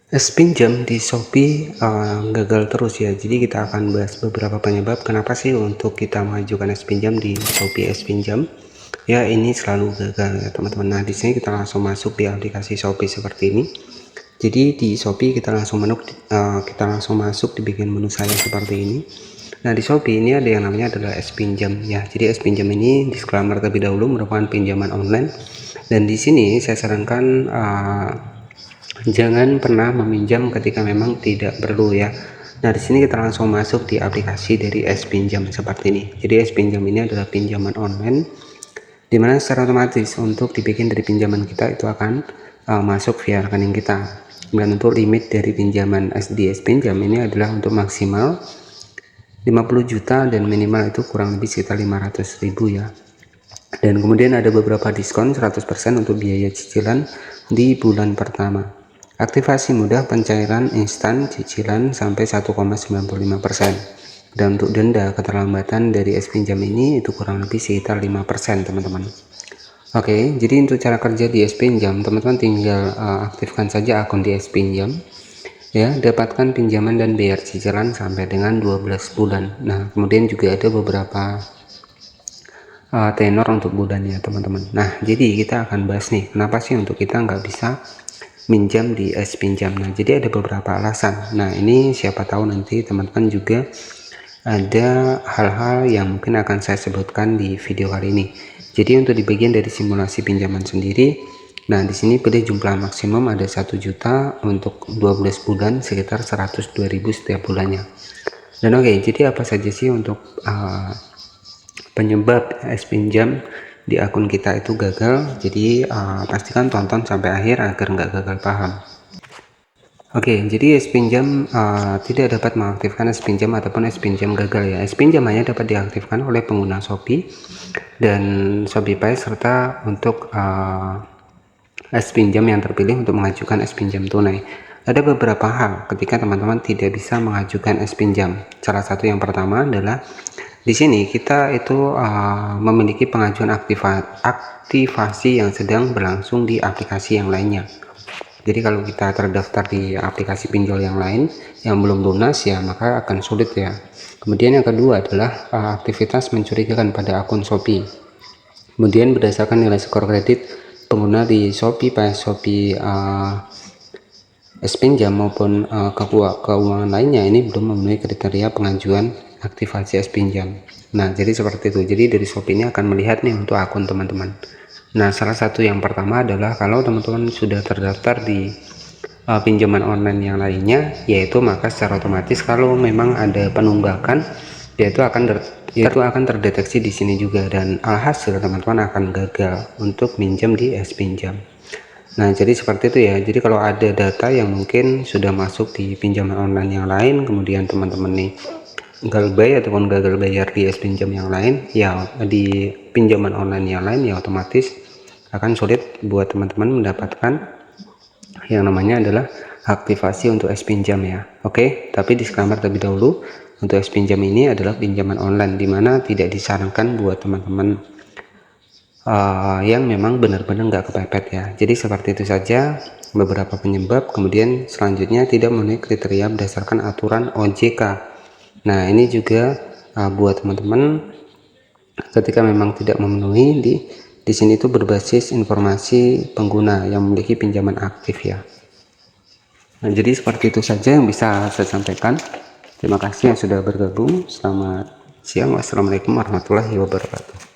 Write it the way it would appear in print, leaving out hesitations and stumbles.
Es pinjam di Shopee gagal terus ya. Jadi kita akan bahas beberapa penyebab kenapa sih untuk kita mengajukan es pinjam di Shopee es pinjam. Ya ini selalu gagal ya teman-teman. Nah di sini kita langsung masuk di aplikasi Shopee seperti ini. Jadi di Shopee kita langsung masuk di bagian menu saya seperti ini. Nah di Shopee ini ada yang namanya adalah es pinjam ya. Jadi es pinjam ini disclaimer terlebih dahulu merupakan pinjaman online. Dan di sini saya sarankan jangan pernah meminjam ketika memang tidak perlu ya. Nah di sini kita langsung masuk di aplikasi dari es pinjam seperti ini. Jadi es pinjam ini adalah pinjaman online, dimana secara otomatis untuk dibikin dari pinjaman kita itu akan masuk via rekening kita. Dan untuk limit dari pinjaman es pinjam ini adalah untuk maksimal 50 juta dan minimal itu kurang lebih sekitar 500.000 ya. Dan kemudian ada beberapa diskon 100% untuk biaya cicilan di bulan pertama. Aktivasi mudah pencairan instan cicilan sampai 1,95%. Dan untuk denda keterlambatan dari es pinjam ini itu kurang lebih sekitar 5% teman-teman. Oke, jadi untuk cara kerja di es pinjam, teman-teman tinggal aktifkan saja akun di es pinjam. Ya, dapatkan pinjaman dan bayar cicilan sampai dengan 12 bulan. Nah, kemudian juga ada beberapa tenor untuk bulannya teman-teman. Nah, jadi kita akan bahas nih, kenapa sih untuk kita nggak bisa minjam di es pinjam. Nah jadi ada beberapa alasan. Nah ini siapa tahu nanti teman-teman juga ada hal-hal yang mungkin akan saya sebutkan di video kali ini. Jadi untuk di bagian dari simulasi pinjaman sendiri, nah di sini pada jumlah maksimum ada 1 juta untuk 12 bulan sekitar 102.000 setiap bulannya. Dan oke, jadi apa saja sih untuk penyebab es pinjam di akun kita itu gagal? Jadi pastikan tonton sampai akhir agar nggak gagal paham. Oke, jadi es pinjam tidak dapat mengaktifkan es pinjam ataupun es pinjam gagal ya. Es pinjam hanya dapat diaktifkan oleh pengguna Shopee dan ShopeePay serta untuk es pinjam yang terpilih untuk mengajukan es pinjam tunai. Ada beberapa hal ketika teman-teman tidak bisa mengajukan es pinjam. Salah satu yang pertama adalah di sini kita itu memiliki pengajuan aktivasi yang sedang berlangsung di aplikasi yang lainnya. Jadi kalau kita terdaftar di aplikasi pinjol yang lain yang belum lunas ya maka akan sulit ya. Kemudian yang kedua adalah aktivitas mencurigakan pada akun Shopee. Kemudian berdasarkan nilai skor kredit pengguna di Shopee, Shopee es pinjam maupun keuangan lainnya ini belum memenuhi kriteria pengajuan aktivasi es pinjam. Nah jadi seperti itu. Jadi dari Shopee ini akan melihat nih untuk akun teman-teman. Nah salah satu yang pertama adalah kalau teman-teman sudah terdaftar di pinjaman online yang lainnya, yaitu maka secara otomatis kalau memang ada penunggakan yaitu akan terdeteksi di sini juga, dan alhasil teman-teman akan gagal untuk minjam di es pinjam. Nah jadi seperti itu ya. Jadi kalau ada data yang mungkin sudah masuk di pinjaman online yang lain, kemudian teman-teman nih gagal bayar ataupun gagal bayar di es pinjam yang lain ya, di pinjaman online yang lain ya otomatis akan sulit buat teman-teman mendapatkan yang namanya adalah aktivasi untuk es pinjam ya. Oke, tapi disclaimer terlebih dahulu, untuk es pinjam ini adalah pinjaman online dimana tidak disarankan buat teman-teman yang memang benar-benar nggak kepepet ya. Jadi seperti itu saja beberapa penyebab. Kemudian selanjutnya tidak memenuhi kriteria berdasarkan aturan OJK. Nah ini juga buat teman-teman ketika memang tidak memenuhi di sini itu berbasis informasi pengguna yang memiliki pinjaman aktif ya. Nah jadi seperti itu saja yang bisa saya sampaikan. Terima kasih yang sudah bergabung. Selamat siang. Wassalamualaikum warahmatullahi wabarakatuh.